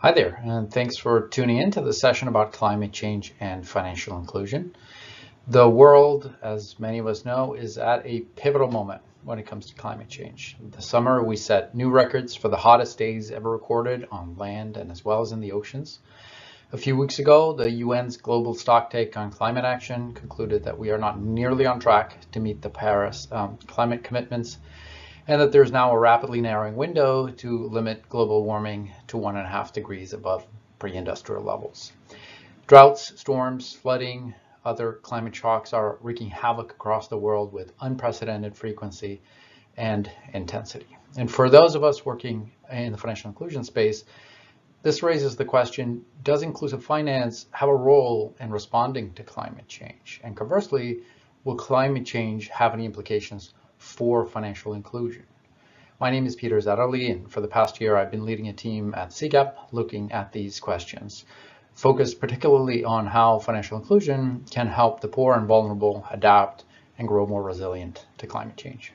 Hi there, and thanks for tuning in to the session about climate change and financial inclusion. The world, as many of us know, is at a pivotal moment when it comes to climate change. This summer, we set new records for the hottest days ever recorded on land and as well as in the oceans. A few weeks ago, the UN's Global Stocktake on Climate Action concluded that we are not nearly on track to meet the Paris climate commitments, and that there's now a rapidly narrowing window to limit global warming to 1.5 degrees above pre-industrial levels. Droughts, storms, flooding, other climate shocks are wreaking havoc across the world with unprecedented frequency and intensity. And for those of us working in the financial inclusion space, this raises the question, does inclusive finance have a role in responding to climate change? And conversely, will climate change have any implications for financial inclusion? My name is Peter Zetterli, and for the past year, I've been leading a team at CGAP looking at these questions, focused particularly on how financial inclusion can help the poor and vulnerable adapt and grow more resilient to climate change.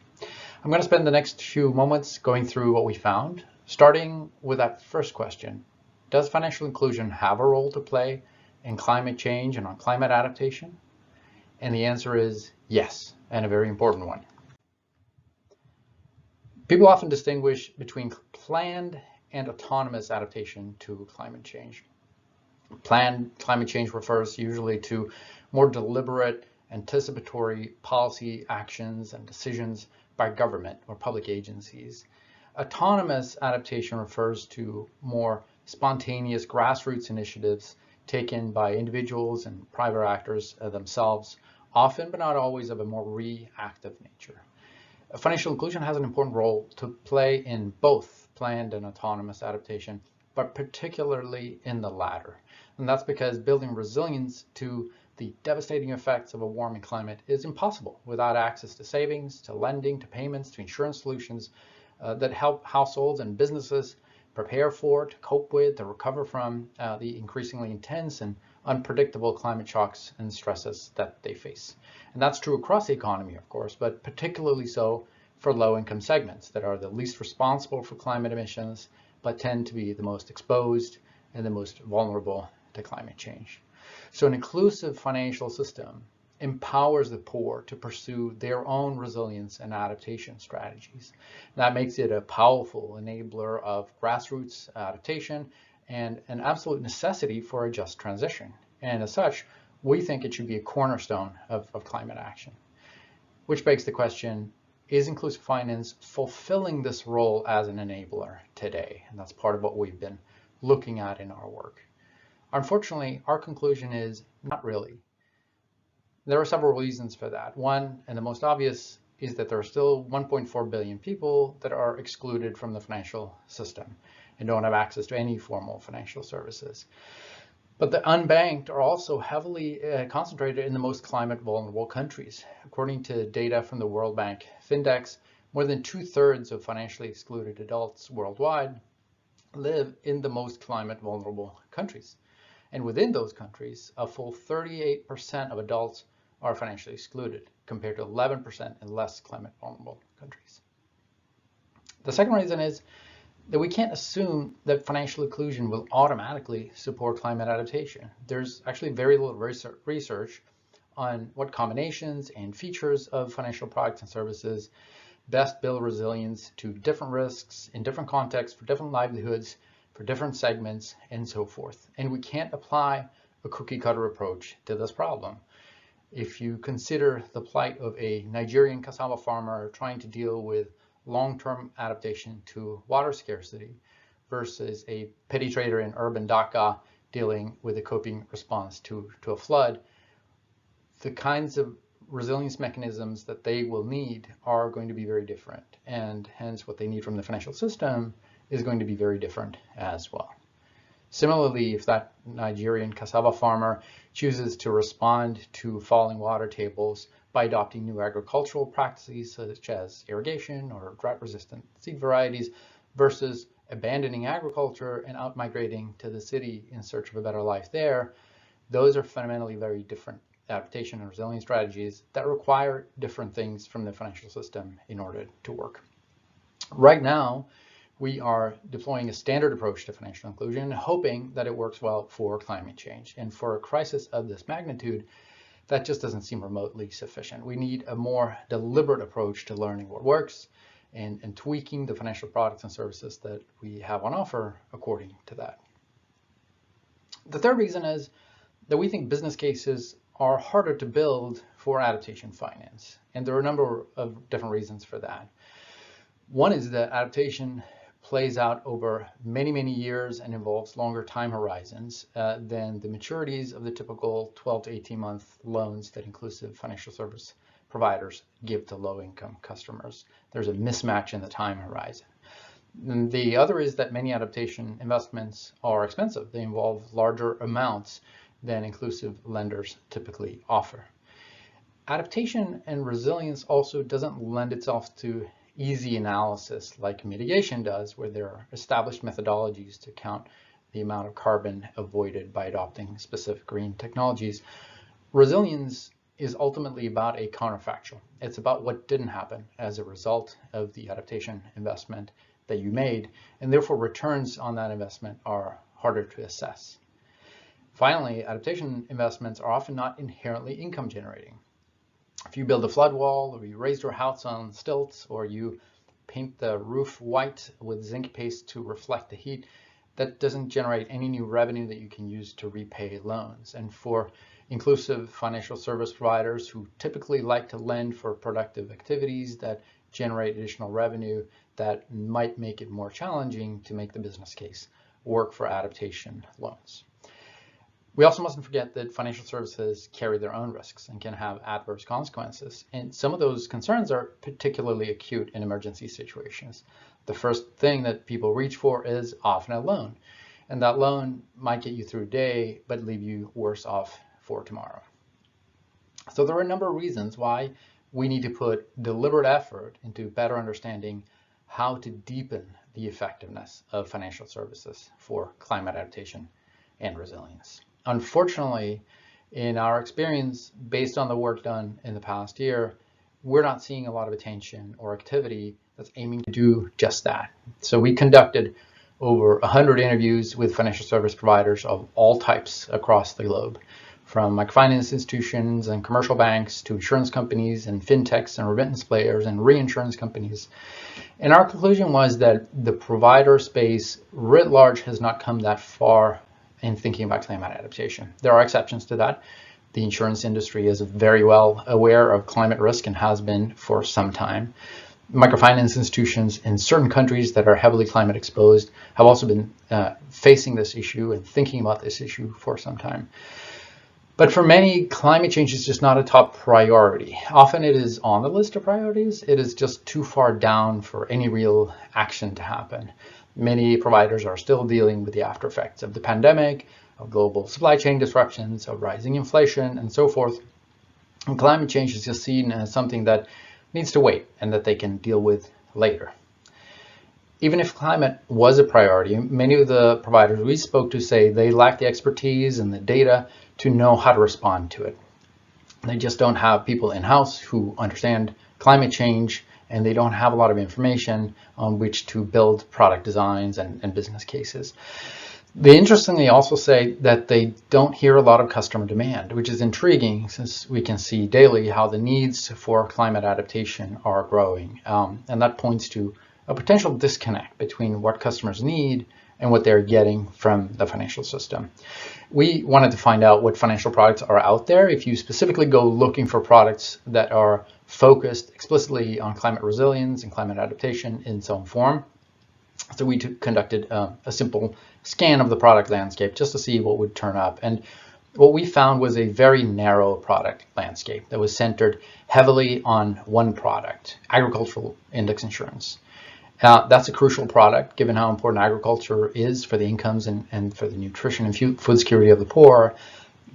I'm going to spend the next few moments going through what we found, starting with that first question. Does financial inclusion have a role to play in climate change and on climate adaptation? And the answer is yes, and a very important one. People often distinguish between planned and autonomous adaptation to climate change. Planned climate change refers usually to more deliberate, anticipatory policy actions and decisions by government or public agencies. Autonomous adaptation refers to more spontaneous grassroots initiatives taken by individuals and private actors themselves, often but not always of a more reactive nature. Financial inclusion has an important role to play in both planned and autonomous adaptation, but particularly in the latter. And that's because building resilience to the devastating effects of a warming climate is impossible without access to savings, to lending, to payments, to insurance solutions that help households and businesses prepare for, to cope with, to recover from the increasingly intense and unpredictable climate shocks and stresses that they face. And that's true across the economy, of course, but particularly so for low-income segments that are the least responsible for climate emissions, but tend to be the most exposed and the most vulnerable to climate change. So an inclusive financial system empowers the poor to pursue their own resilience and adaptation strategies. That makes it a powerful enabler of grassroots adaptation and an absolute necessity for a just transition. And as such, we think it should be a cornerstone of climate action. Which begs the question, is inclusive finance fulfilling this role as an enabler today? And that's part of what we've been looking at in our work. Unfortunately, our conclusion is not really. There are several reasons for that. One, and the most obvious, is that there are still 1.4 billion people that are excluded from the financial system and don't have access to any formal financial services. But the unbanked are also heavily concentrated in the most climate vulnerable countries. According to data from the World Bank Findex, more than 2/3 of financially excluded adults worldwide live in the most climate vulnerable countries. And within those countries, a full 38% of adults are financially excluded, compared to 11% in less climate vulnerable countries. The second reason is that we can't assume that financial inclusion will automatically support climate adaptation. There's actually very little research on what combinations and features of financial products and services best build resilience to different risks in different contexts for different livelihoods, for different segments, and so forth. And we can't apply a cookie-cutter approach to this problem. If you consider the plight of a Nigerian cassava farmer trying to deal with long-term adaptation to water scarcity versus a petty trader in urban Dhaka dealing with a coping response to a flood, the kinds of resilience mechanisms that they will need are going to be very different, and hence what they need from the financial system is going to be very different as well. Similarly, if that Nigerian cassava farmer chooses to respond to falling water tables by adopting new agricultural practices such as irrigation or drought-resistant seed varieties versus abandoning agriculture and out-migrating to the city in search of a better life there, those are fundamentally very different adaptation and resilience strategies that require different things from the financial system in order to work. Right now, we are deploying a standard approach to financial inclusion, hoping that it works well for climate change. And for a crisis of this magnitude, that just doesn't seem remotely sufficient. We need a more deliberate approach to learning what works and tweaking the financial products and services that we have on offer according to that. The third reason is that we think business cases are harder to build for adaptation finance. And there are a number of different reasons for that. One is that adaptation plays out over many, many years and involves longer time horizons than the maturities of the typical 12 to 18-month loans that inclusive financial service providers give to low-income customers. There's a mismatch in the time horizon. And the other is that many adaptation investments are expensive. They involve larger amounts than inclusive lenders typically offer. Adaptation and resilience also doesn't lend itself to easy analysis like mitigation does, where there are established methodologies to count the amount of carbon avoided by adopting specific green technologies. Resilience is ultimately about a counterfactual. It's about what didn't happen as a result of the adaptation investment that you made, and therefore returns on that investment are harder to assess. Finally, adaptation investments are often not inherently income generating. If you build a flood wall, or you raise your house on stilts, or you paint the roof white with zinc paste to reflect the heat, that doesn't generate any new revenue that you can use to repay loans. And for inclusive financial service providers who typically like to lend for productive activities that generate additional revenue, that might make it more challenging to make the business case work for adaptation loans. We also mustn't forget that financial services carry their own risks and can have adverse consequences. And some of those concerns are particularly acute in emergency situations. The first thing that people reach for is often a loan. And that loan might get you through a day, but leave you worse off for tomorrow. So there are a number of reasons why we need to put deliberate effort into better understanding how to deepen the effectiveness of financial services for climate adaptation and resilience. Unfortunately, in our experience, based on the work done in the past year, we're not seeing a lot of attention or activity that's aiming to do just that. So we conducted over 100 interviews with financial service providers of all types across the globe, from microfinance institutions and commercial banks to insurance companies and fintechs and remittance players and reinsurance companies. And our conclusion was that the provider space writ large has not come that far in thinking about climate adaptation. There are exceptions to that. The insurance industry is very well aware of climate risk and has been for some time. Microfinance institutions in certain countries that are heavily climate exposed have also been facing this issue and thinking about this issue for some time. But for many, climate change is just not a top priority. Often it is on the list of priorities. It is just too far down for any real action to happen. Many providers are still dealing with the after effects of the pandemic, of global supply chain disruptions, of rising inflation, and so forth. And climate change is just seen as something that needs to wait and that they can deal with later. Even if climate was a priority, many of the providers we spoke to say they lack the expertise and the data to know how to respond to it. They just don't have people in-house who understand climate change, and they don't have a lot of information on which to build product designs and business cases. They interestingly also say that they don't hear a lot of customer demand, which is intriguing since we can see daily how the needs for climate adaptation are growing. And that points to a potential disconnect between what customers need and what they're getting from the financial system. We wanted to find out what financial products are out there. If you specifically go looking for products that are focused explicitly on climate resilience and climate adaptation in some form. So we conducted a simple scan of the product landscape just to see what would turn up. And what we found was a very narrow product landscape that was centered heavily on one product, agricultural index insurance. That's a crucial product given how important agriculture is for the incomes and for the nutrition and food security of the poor.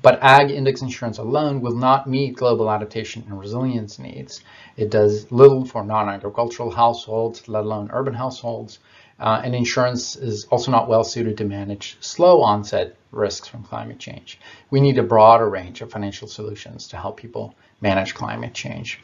But ag index insurance alone will not meet global adaptation and resilience needs. It does little for non-agricultural households, let alone urban households. And insurance is also not well suited to manage slow onset risks from climate change. We need a broader range of financial solutions to help people manage climate change.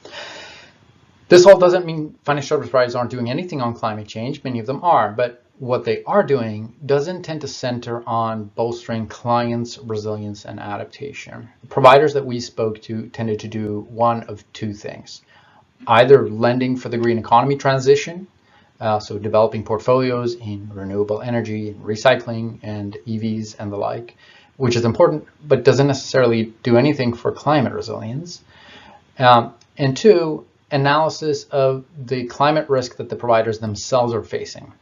This all doesn't mean financial service providers aren't doing anything on climate change. Many of them are, but what they are doing doesn't tend to center on bolstering clients' resilience and adaptation. Providers that we spoke to tended to do one of two things: either lending for the green economy transition, so developing portfolios in renewable energy, recycling, and EVs and the like, which is important, but doesn't necessarily do anything for climate resilience. And two, analysis of the climate risk that the providers themselves are facing.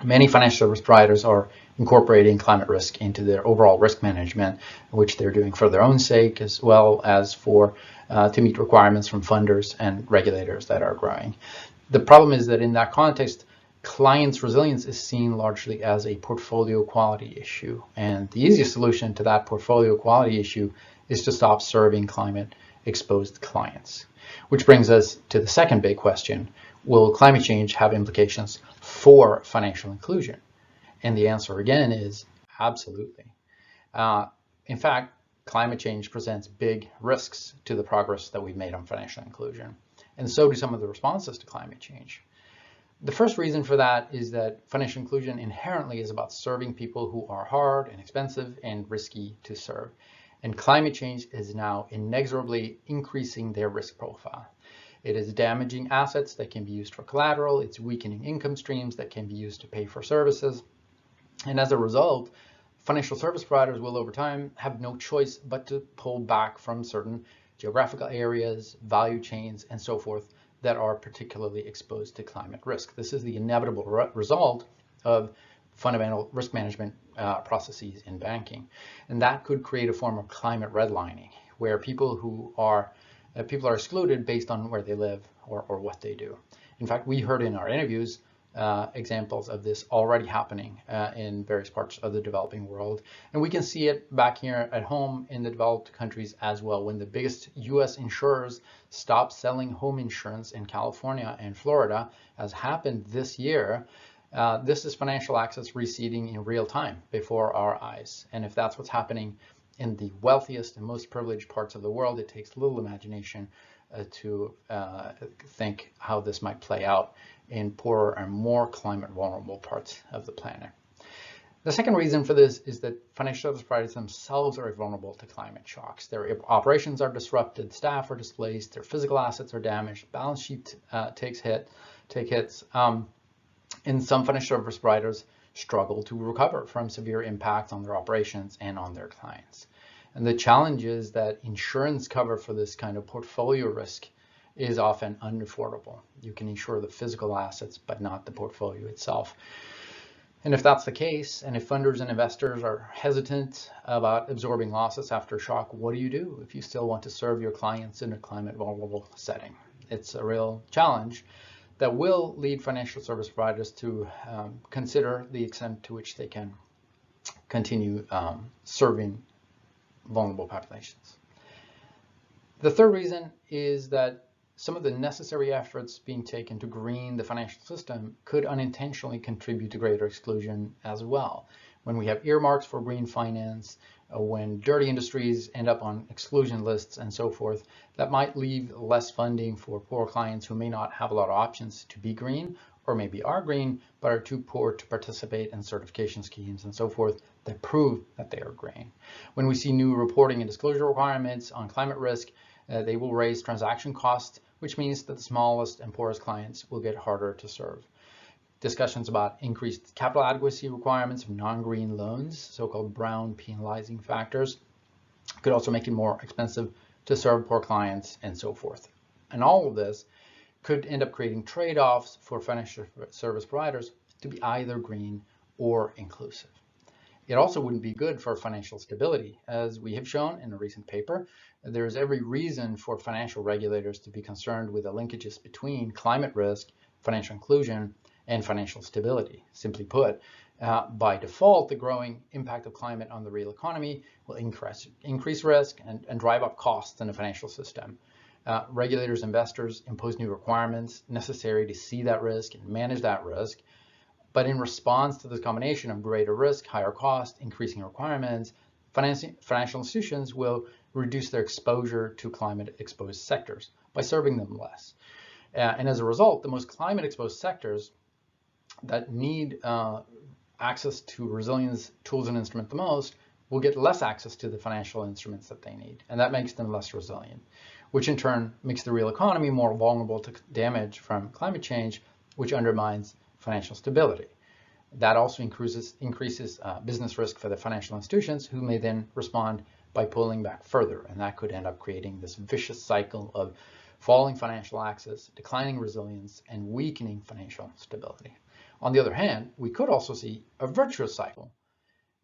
Many financial service providers are incorporating climate risk into their overall risk management, which they're doing for their own sake as well as for to meet requirements from funders and regulators that are growing. The problem is that in that context, clients' resilience is seen largely as a portfolio quality issue. And the easiest solution to that portfolio quality issue is to stop serving climate exposed clients. Which brings us to the second big question: will climate change have implications for financial inclusion? And the answer again is absolutely. In fact, climate change presents big risks to the progress that we've made on financial inclusion, and so do some of the responses to climate change. The first reason for that is that financial inclusion inherently is about serving people who are hard and expensive and risky to serve. And climate change is now inexorably increasing their risk profile. It is damaging assets that can be used for collateral. It's weakening income streams that can be used to pay for services. And as a result, financial service providers will over time have no choice but to pull back from certain geographical areas, value chains, and so forth that are particularly exposed to climate risk. This is the inevitable result of fundamental risk management processes in banking. And that could create a form of climate redlining, where people are excluded based on where they live or what they do. In fact, we heard in our interviews examples of this already happening in various parts of the developing world. And we can see it back here at home in the developed countries as well. When the biggest US insurers stopped selling home insurance in California and Florida, as happened this year, this is financial access receding in real time before our eyes. And if that's what's happening in the wealthiest and most privileged parts of the world, it takes little imagination to think how this might play out in poorer and more climate vulnerable parts of the planet. The second reason for this is that financial service providers themselves are vulnerable to climate shocks. Their operations are disrupted, staff are displaced, their physical assets are damaged, balance sheet take hits. And some financial service providers struggle to recover from severe impacts on their operations and on their clients. And the challenge is that insurance cover for this kind of portfolio risk is often unaffordable. You can insure the physical assets, but not the portfolio itself. And if that's the case, and if funders and investors are hesitant about absorbing losses after shock, what do you do if you still want to serve your clients in a climate vulnerable setting? It's a real challenge that will lead financial service providers to consider the extent to which they can continue serving vulnerable populations. The third reason is that some of the necessary efforts being taken to green the financial system could unintentionally contribute to greater exclusion as well. When we have earmarks for green finance, when dirty industries end up on exclusion lists and so forth, that might leave less funding for poor clients who may not have a lot of options to be green, or maybe are green, but are too poor to participate in certification schemes and so forth that prove that they are green. When we see new reporting and disclosure requirements on climate risk, they will raise transaction costs, which means that the smallest and poorest clients will get harder to serve. Discussions about increased capital adequacy requirements of non-green loans, so-called brown penalizing factors, could also make it more expensive to serve poor clients and so forth. And all of this could end up creating trade-offs for financial service providers to be either green or inclusive. It also wouldn't be good for financial stability. As we have shown in a recent paper, there is every reason for financial regulators to be concerned with the linkages between climate risk, financial inclusion, and financial stability. Simply put, by default, the growing impact of climate on the real economy will increase risk and drive up costs in the financial system. Regulators, investors impose new requirements necessary to see that risk and manage that risk. But in response to this combination of greater risk, higher cost, increasing requirements, financial institutions will reduce their exposure to climate exposed sectors by serving them less. And as a result, the most climate exposed sectors that need access to resilience tools and instruments the most will get less access to the financial instruments that they need, and that makes them less resilient, which in turn makes the real economy more vulnerable to damage from climate change, which undermines financial stability. That also increases business risk for the financial institutions, who may then respond by pulling back further, and that could end up creating this vicious cycle of falling financial access, declining resilience, and weakening financial stability. On the other hand, we could also see a virtuous cycle.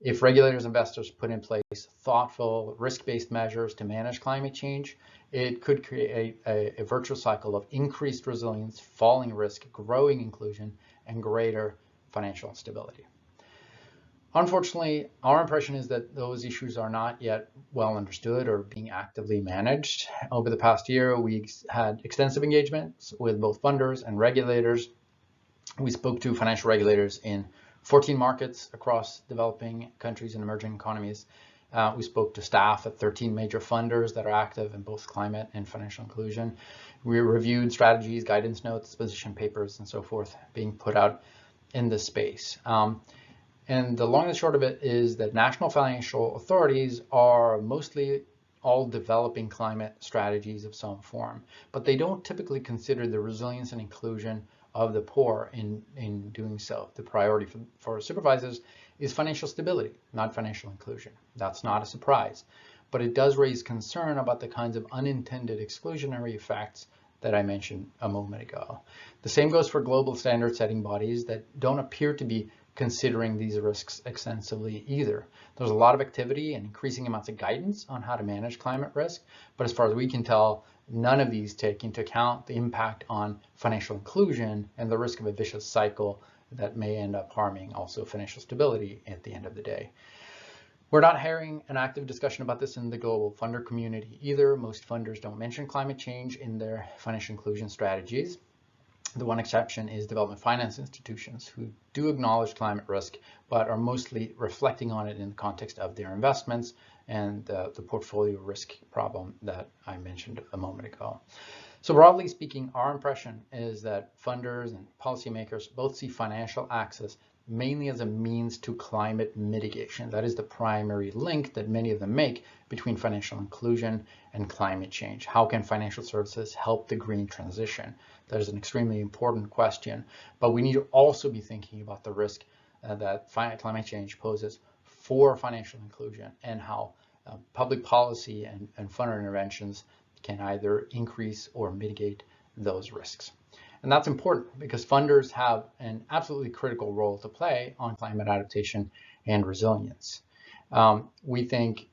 If regulators and investors put in place thoughtful, risk-based measures to manage climate change, it could create a virtuous cycle of increased resilience, falling risk, growing inclusion, and greater financial stability. Unfortunately, our impression is that those issues are not yet well understood or being actively managed. Over the past year, we had extensive engagements with both funders and regulators. We spoke to financial regulators in 14 markets across developing countries and emerging economies. We spoke to staff at 13 major funders that are active in both climate and financial inclusion. We reviewed strategies, guidance notes, position papers, and so forth being put out in this space. And the long and short of it is that national financial authorities are mostly all developing climate strategies of some form, but they don't typically consider the resilience and inclusion of the poor in doing so. The priority for supervisors is financial stability, not financial inclusion. That's not a surprise, but it does raise concern about the kinds of unintended exclusionary effects that I mentioned a moment ago. The same goes for global standard setting bodies that don't appear to be considering these risks extensively either. There's a lot of activity and increasing amounts of guidance on how to manage climate risk, but as far as we can tell, none of these take into account the impact on financial inclusion and the risk of a vicious cycle that may end up harming also financial stability at the end of the day. We're not hearing an active discussion about this in the global funder community either. Most funders don't mention climate change in their financial inclusion strategies. The one exception is development finance institutions, who do acknowledge climate risk, but are mostly reflecting on it in the context of their investments and the portfolio risk problem that I mentioned a moment ago. So broadly speaking, our impression is that funders and policymakers both see financial access mainly as a means to climate mitigation. That is the primary link that many of them make between financial inclusion and climate change. How can financial services help the green transition? That is an extremely important question, but we need to also be thinking about the risk that climate change poses for financial inclusion, and how public policy and funder interventions can either increase or mitigate those risks. And that's important because funders have an absolutely critical role to play on climate adaptation and resilience. We think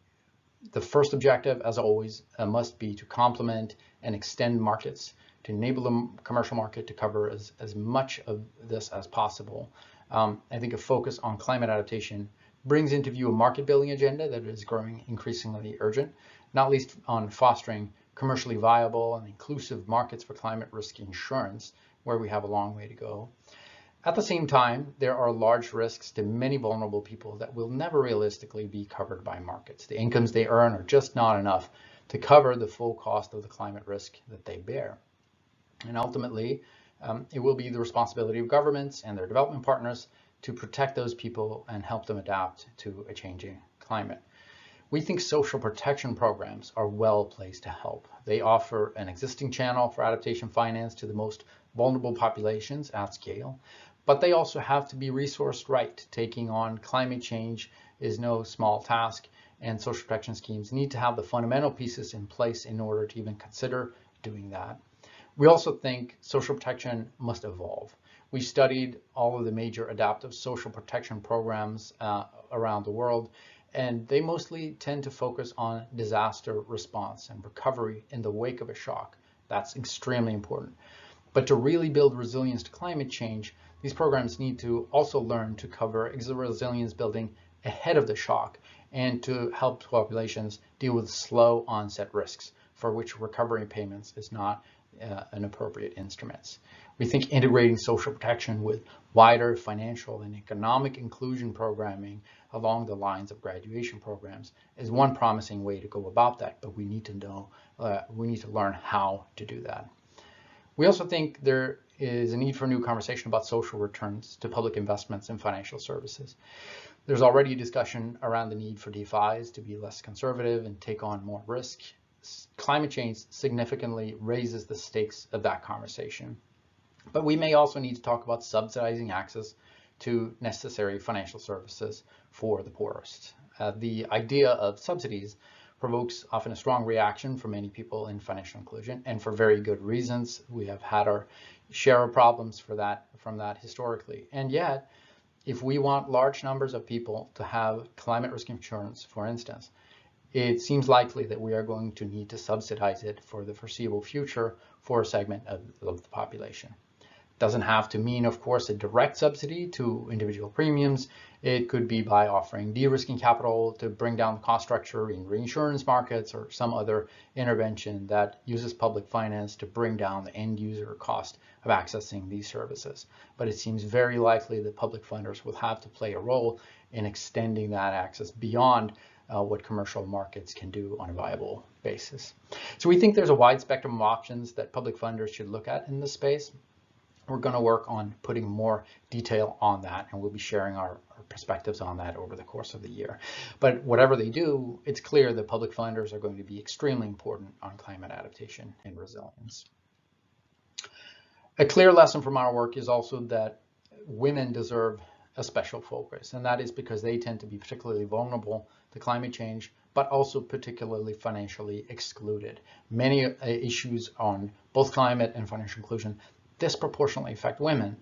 the first objective, as always, must be to complement and extend markets to enable the commercial market to cover as much of this as possible. I think a focus on climate adaptation brings into view a market building agenda that is growing increasingly urgent, not least on fostering commercially viable and inclusive markets for climate risk insurance, where we have a long way to go. At the same time, there are large risks to many vulnerable people that will never realistically be covered by markets. The incomes they earn are just not enough to cover the full cost of the climate risk that they bear. And ultimately, it will be the responsibility of governments and their development partners to protect those people and help them adapt to a changing climate. We think social protection programs are well placed to help. They offer an existing channel for adaptation finance to the most vulnerable populations at scale, but they also have to be resourced right. Taking on climate change is no small task, and social protection schemes need to have the fundamental pieces in place in order to even consider doing that. We also think social protection must evolve. We studied all of the major adaptive social protection programs around the world, and they mostly tend to focus on disaster response and recovery in the wake of a shock. That's extremely important. But to really build resilience to climate change, these programs need to also learn to cover resilience building ahead of the shock, and to help populations deal with slow onset risks for which recovery payments is not an appropriate instrument. We think integrating social protection with wider financial and economic inclusion programming along the lines of graduation programs is one promising way to go about that, but we need to learn how to do that. We also think there is a need for a new conversation about social returns to public investments in financial services. There's already a discussion around the need for DFIs to be less conservative and take on more risk. Climate change significantly raises the stakes of that conversation. But we may also need to talk about subsidizing access to necessary financial services for the poorest. The idea of subsidies provokes often a strong reaction from many people in financial inclusion, and for very good reasons. We have had our share of problems from that historically. And yet, if we want large numbers of people to have climate risk insurance, for instance, it seems likely that we are going to need to subsidize it for the foreseeable future for a segment of the population. Doesn't have to mean, of course, a direct subsidy to individual premiums. It could be by offering de-risking capital to bring down the cost structure in reinsurance markets, or some other intervention that uses public finance to bring down the end user cost of accessing these services. But it seems very likely that public funders will have to play a role in extending that access beyond what commercial markets can do on a viable basis. So we think there's a wide spectrum of options that public funders should look at in this space. We're going to work on putting more detail on that, and we'll be sharing our perspectives on that over the course of the year. But whatever they do, it's clear that public funders are going to be extremely important on climate adaptation and resilience. A clear lesson from our work is also that women deserve a special focus, and that is because they tend to be particularly vulnerable to climate change, but also particularly financially excluded. Many issues on both climate and financial inclusion disproportionately affect women,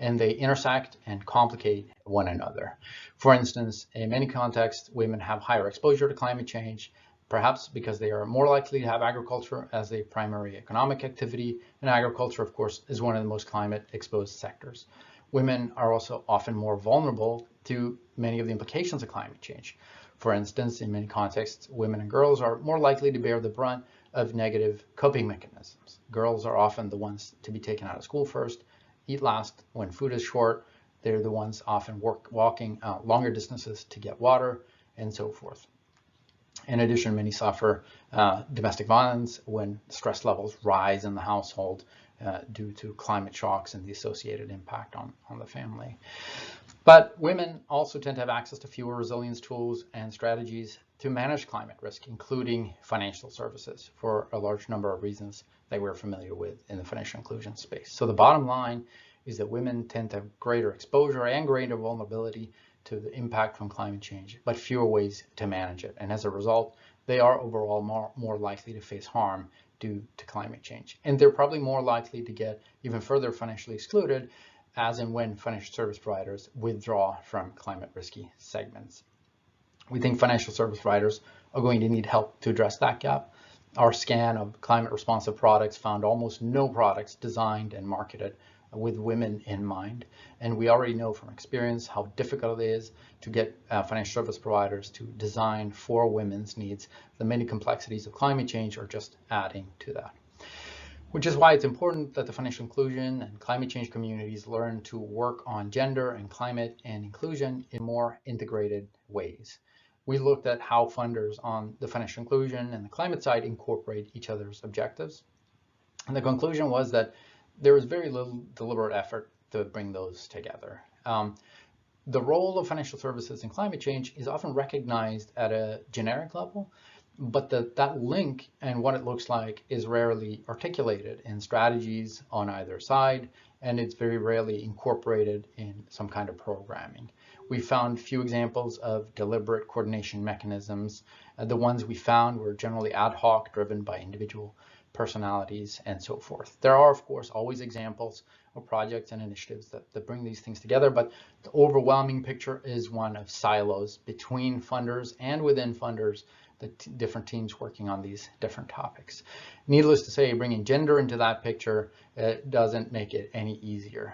and they intersect and complicate one another. For instance, in many contexts, women have higher exposure to climate change, perhaps because they are more likely to have agriculture as a primary economic activity, and agriculture, of course, is one of the most climate exposed sectors. Women are also often more vulnerable to many of the implications of climate change. For instance, in many contexts, women and girls are more likely to bear the brunt of negative coping mechanisms. Girls are often the ones to be taken out of school first, eat last when food is short. They're the ones often walking longer distances to get water, and so forth. In addition, many suffer domestic violence when stress levels rise in the household due to climate shocks and the associated impact on the family. But women also tend to have access to fewer resilience tools and strategies to manage climate risk, including financial services, for a large number of reasons that we're familiar with in the financial inclusion space. So the bottom line is that women tend to have greater exposure and greater vulnerability to the impact from climate change, but fewer ways to manage it. And as a result, they are overall more likely to face harm due to climate change. And they're probably more likely to get even further financially excluded as and when financial service providers withdraw from climate risky segments. We think financial service providers are going to need help to address that gap. Our scan of climate responsive products found almost no products designed and marketed with women in mind. And we already know from experience how difficult it is to get financial service providers to design for women's needs. The many complexities of climate change are just adding to that. Which is why it's important that the financial inclusion and climate change communities learn to work on gender and climate and inclusion in more integrated ways. We looked at how funders on the financial inclusion and the climate side incorporate each other's objectives. And the conclusion was that there was very little deliberate effort to bring those together. The role of financial services in climate change is often recognized at a generic level, but that link and what it looks like is rarely articulated in strategies on either side, and it's very rarely incorporated in some kind of programming. We found few examples of deliberate coordination mechanisms. The ones we found were generally ad hoc, driven by individual personalities and so forth. There are, of course, always examples of projects and initiatives that bring these things together, but the overwhelming picture is one of silos between funders and within funders, the different teams working on these different topics. Needless to say, bringing gender into that picture doesn't make it any easier.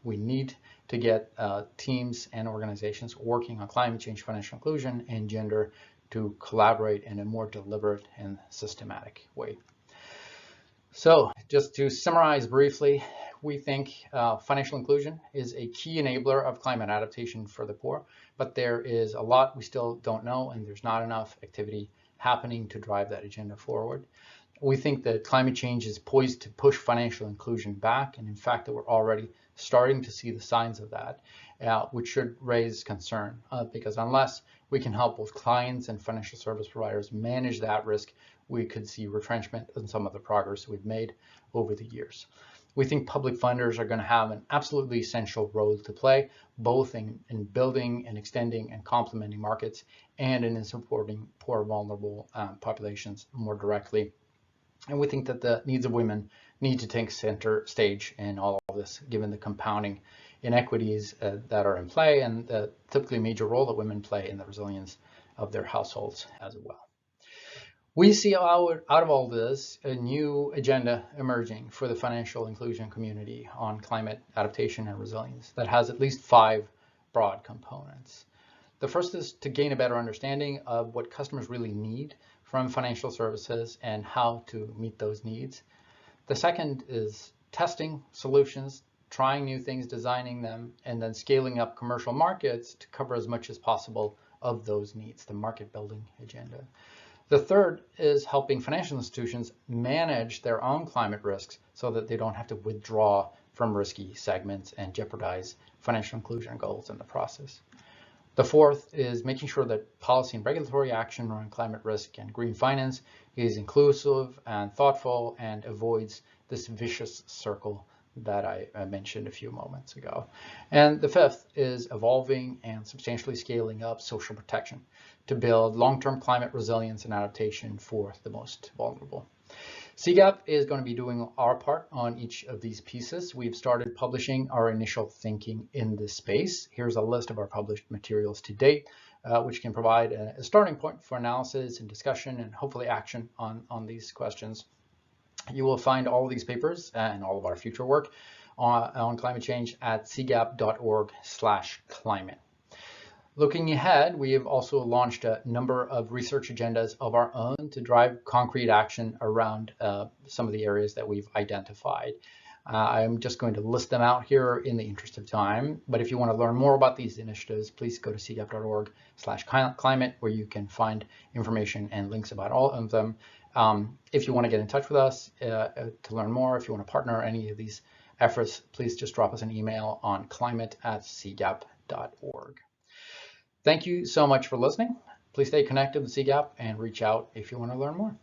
We need to get teams and organizations working on climate change, financial inclusion, and gender to collaborate in a more deliberate and systematic way. So just to summarize briefly, we think financial inclusion is a key enabler of climate adaptation for the poor, but there is a lot we still don't know, and there's not enough activity happening to drive that agenda forward. We think that climate change is poised to push financial inclusion back, and in fact that we're already starting to see the signs of that, which should raise concern because unless we can help both clients and financial service providers manage that risk, we could see retrenchment in some of the progress we've made over the years. We think public funders are going to have an absolutely essential role to play, both in building and extending and complementing markets and in supporting poor, vulnerable populations more directly. And we think that the needs of women need to take center stage in all of this, given the compounding inequities that are in play and the typically major role that women play in the resilience of their households as well. We see out of all this a new agenda emerging for the financial inclusion community on climate adaptation and resilience that has at least 5 broad components. The first is to gain a better understanding of what customers really need from financial services and how to meet those needs. The second is testing solutions, trying new things, designing them, and then scaling up commercial markets to cover as much as possible of those needs, the market building agenda. The third is helping financial institutions manage their own climate risks so that they don't have to withdraw from risky segments and jeopardize financial inclusion goals in the process. The fourth is making sure that policy and regulatory action around climate risk and green finance is inclusive and thoughtful and avoids this vicious circle that I mentioned a few moments ago. And the fifth is evolving and substantially scaling up social protection to build long-term climate resilience and adaptation for the most vulnerable. CGAP is going to be doing our part on each of these pieces. We've started publishing our initial thinking in this space. Here's a list of our published materials to date, which can provide a starting point for analysis and discussion and hopefully action on these questions. You will find all of these papers and all of our future work on climate change at cgap.org/climate. Looking ahead, we have also launched a number of research agendas of our own to drive concrete action around some of the areas that we've identified. I'm just going to list them out here in the interest of time, but if you want to learn more about these initiatives, please go to cgap.org/climate, where you can find information and links about all of them. If you want to get in touch with us to learn more, if you want to partner any of these efforts, please just drop us an email on climate@cgap.org. Thank you so much for listening. Please stay connected with CGAP and reach out if you want to learn more.